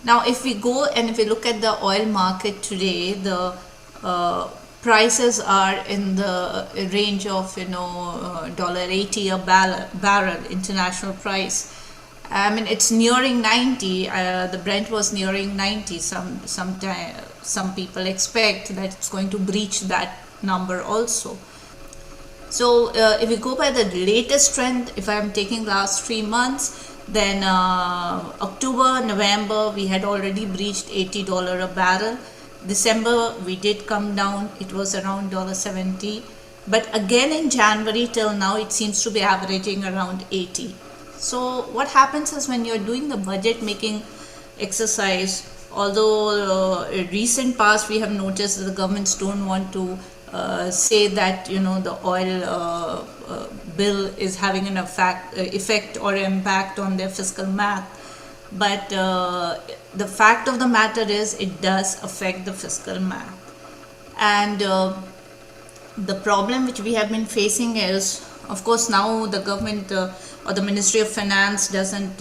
Now, if we go and if we look at the oil market today, the prices are in the range of $80 a barrel international price. I mean, it's nearing 90. The Brent was nearing 90. Some people expect that it's going to breach that number also. So if we go by the latest trend, if I'm taking last 3 months, then October, November, we had already breached $80 a barrel. December, we did come down. It was around $70. But again in January till now, it seems to be averaging around 80. So what happens is when you're doing the budget making exercise, although in recent past we have noticed that the governments don't want to say that the oil bill is having an effect or impact on their fiscal math, but the fact of the matter is it does affect the fiscal math. And the problem which we have been facing is, of course, now the government or the Ministry of Finance doesn't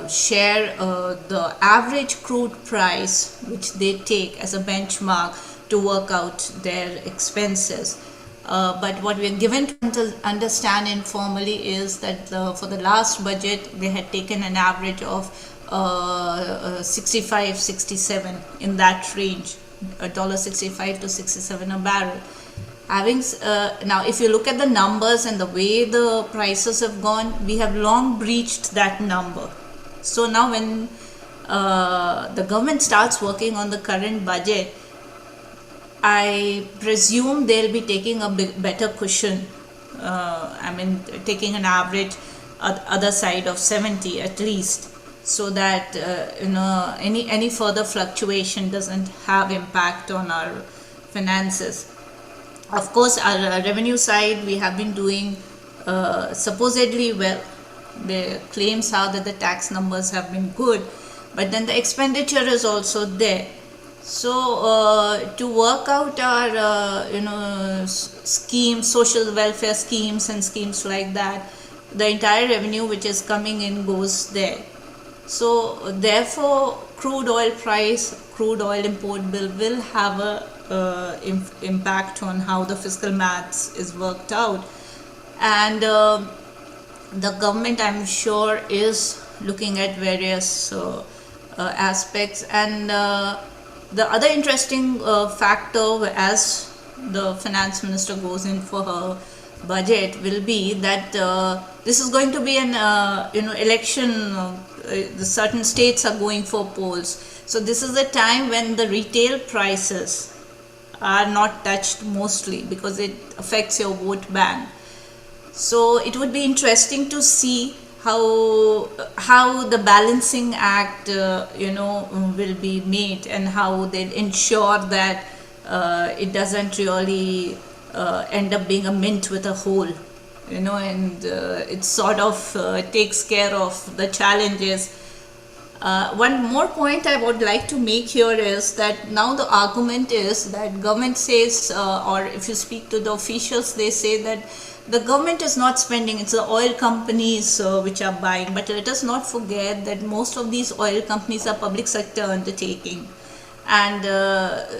share the average crude price which they take as a benchmark to work out their expenses. But what we are given to understand informally is that for the last budget, they had taken an average of 65, 67 in that range, $65 to 67 a barrel. Now, if you look at the numbers and the way the prices have gone, we have long breached that number. So now when the government starts working on the current budget, I presume they'll be taking a better cushion. Taking an average other side of 70 at least, so that any further fluctuation doesn't have impact on our finances. Of course, our revenue side, we have been doing supposedly well. The claims are that the tax numbers have been good, but then the expenditure is also there. So to work out our schemes, social welfare schemes and schemes like that, the entire revenue which is coming in goes there. So therefore, crude oil price, crude oil import bill will have a impact on how the fiscal maths is worked out. And the government, I'm sure, is looking at various aspects. And the other interesting factor, as the finance minister goes in for her budget, will be that this is going to be an election. The certain states are going for polls, so this is the time when the retail prices are not touched mostly, because it affects your vote bank. So it would be interesting to see how the balancing act will be made, and how they'll ensure that it doesn't really end up being a mint with a hole, and it sort of takes care of the challenges. One more point I would like to make here is that now the argument is that government says, or if you speak to the officials, they say that the government is not spending, it's the oil companies which are buying. But let us not forget that most of these oil companies are public sector undertaking, and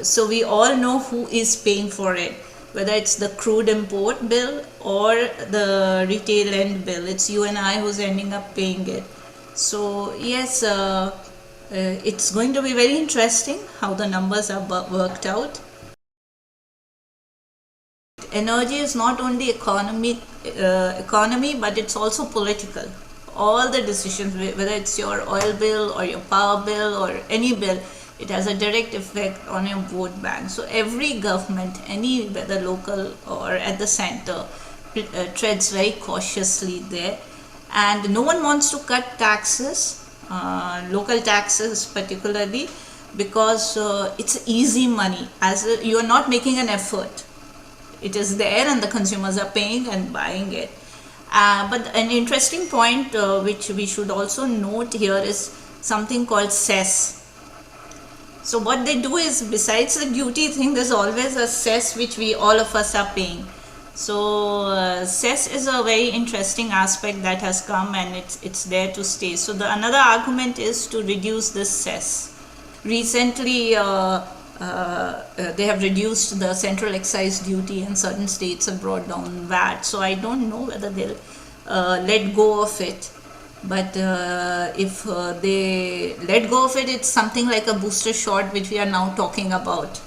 so we all know who is paying for it, whether it's the crude import bill or the retail end bill. It's you and I who's ending up paying it. So yes, it's going to be very interesting how the numbers are worked out. Energy is not only economy, but it's also political. All the decisions, whether it's your oil bill or your power bill or any bill, it has a direct effect on your vote bank. So every government, whether local or at the center, treads very cautiously there. And no one wants to cut taxes, local taxes particularly, because it's easy money. You are not making an effort. It is there and the consumers are paying and buying it. But an interesting point which we should also note here is something called cess. So what they do is, besides the duty thing, there's always a cess which all of us are paying. So cess is a very interesting aspect that has come, and it's there to stay. So the another argument is to reduce this cess. Recently they have reduced the central excise duty, and certain states have brought down VAT. So I don't know whether they'll let go of it. But if they let go of it, it's something like a booster shot, which we are now talking about.